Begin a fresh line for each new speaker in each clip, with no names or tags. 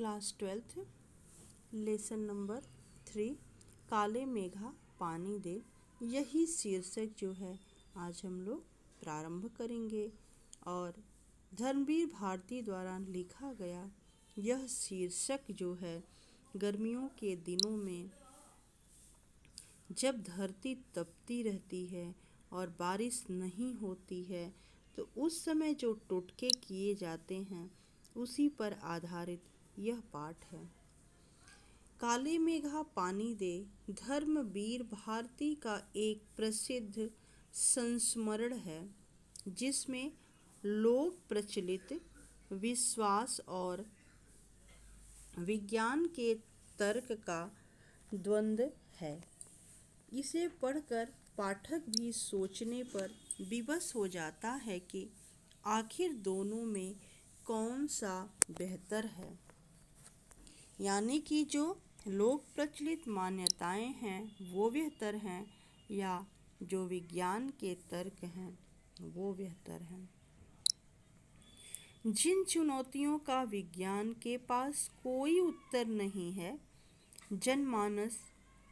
Class 12th lesson number 3 काले मेघा पानी दे, यही शीर्षक जो है आज हम लोग प्रारंभ करेंगे। और धर्मवीर भारती द्वारा लिखा गया यह शीर्षक जो है गर्मियों के दिनों में जब धरती तपती रहती है और बारिश नहीं होती है तो उस समय जो टोटके किए जाते हैं उसी पर आधारित यह पाठ है। काले मेघा पानी दे धर्मवीर भारती का एक प्रसिद्ध संस्मरण है जिसमें लोक प्रचलित विश्वास और विज्ञान के तर्क का द्वंद्व है। इसे पढ़कर पाठक भी सोचने पर विवश हो जाता है कि आखिर दोनों में कौन सा बेहतर है, यानी कि जो लोक प्रचलित मान्यताएं हैं वो बेहतर हैं या जो विज्ञान के तर्क हैं वो बेहतर हैं। जिन चुनौतियों का विज्ञान के पास कोई उत्तर नहीं है, जनमानस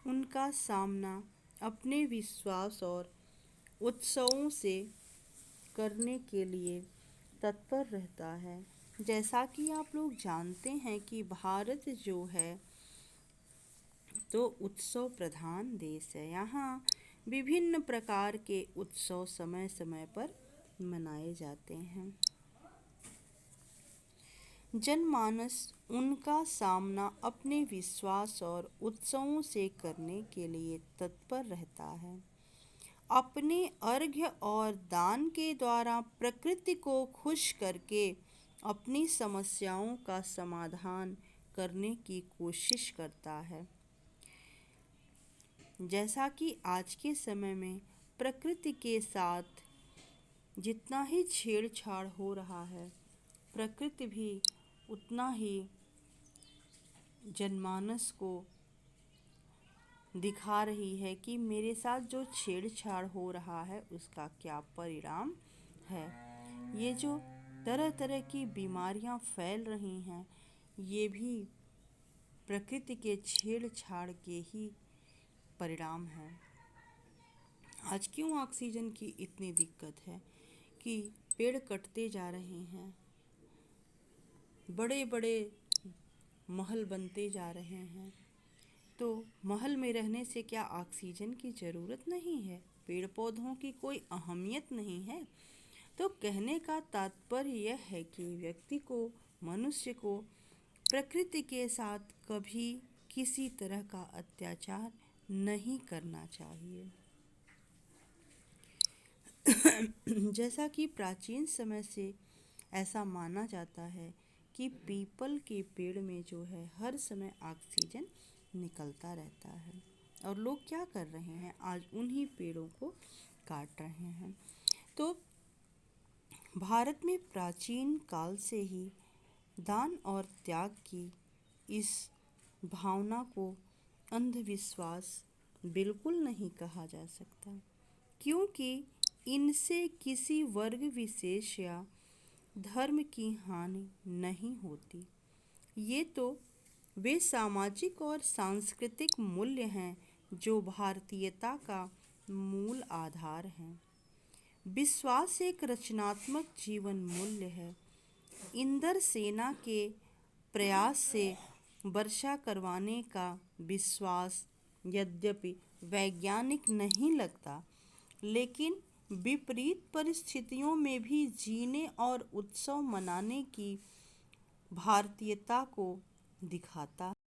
उनका सामना अपने विश्वास और उत्सवों से करने के लिए तत्पर रहता है। जैसा कि आप लोग जानते हैं कि भारत जो है तो उत्सव प्रधान देश है। यहाँ विभिन्न प्रकार के उत्सव समय समय पर मनाए जाते हैं। जनमानस उनका सामना अपने विश्वास और उत्सवों से करने के लिए तत्पर रहता है। अपने अर्घ्य और दान के द्वारा प्रकृति को खुश करके अपनी समस्याओं का समाधान करने की कोशिश करता है। जैसा कि आज के समय में प्रकृति के साथ जितना ही छेड़छाड़ हो रहा है, प्रकृति भी उतना ही जनमानस को दिखा रही है कि मेरे साथ जो छेड़छाड़ हो रहा है उसका क्या परिणाम है। ये जो तरह तरह की बीमारियां फैल रही हैं ये भी प्रकृति के छेड़छाड़ के ही परिणाम है। आज क्यों ऑक्सीजन की इतनी दिक्कत है कि पेड़ कटते जा रहे हैं, बड़े बड़े महल बनते जा रहे हैं। तो महल में रहने से क्या ऑक्सीजन की ज़रूरत नहीं है? पेड़ पौधों की कोई अहमियत नहीं है? तो कहने का तात्पर्य यह है कि व्यक्ति को, मनुष्य को प्रकृति के साथ कभी किसी तरह का अत्याचार नहीं करना चाहिए। जैसा कि प्राचीन समय से ऐसा माना जाता है कि पीपल के पेड़ में जो है हर समय ऑक्सीजन निकलता रहता है और लोग क्या कर रहे हैं, आज उन्हीं पेड़ों को काट रहे हैं। तो भारत में प्राचीन काल से ही दान और त्याग की इस भावना को अंधविश्वास बिल्कुल नहीं कहा जा सकता, क्योंकि इनसे किसी वर्ग विशेष या धर्म की हानि नहीं होती। ये तो वे सामाजिक और सांस्कृतिक मूल्य हैं जो भारतीयता का मूल आधार हैं। विश्वास एक रचनात्मक जीवन मूल्य है। इंदर सेना के प्रयास से वर्षा करवाने का विश्वास यद्यपि वैज्ञानिक नहीं लगता, लेकिन विपरीत परिस्थितियों में भी जीने और उत्सव मनाने की भारतीयता को दिखाता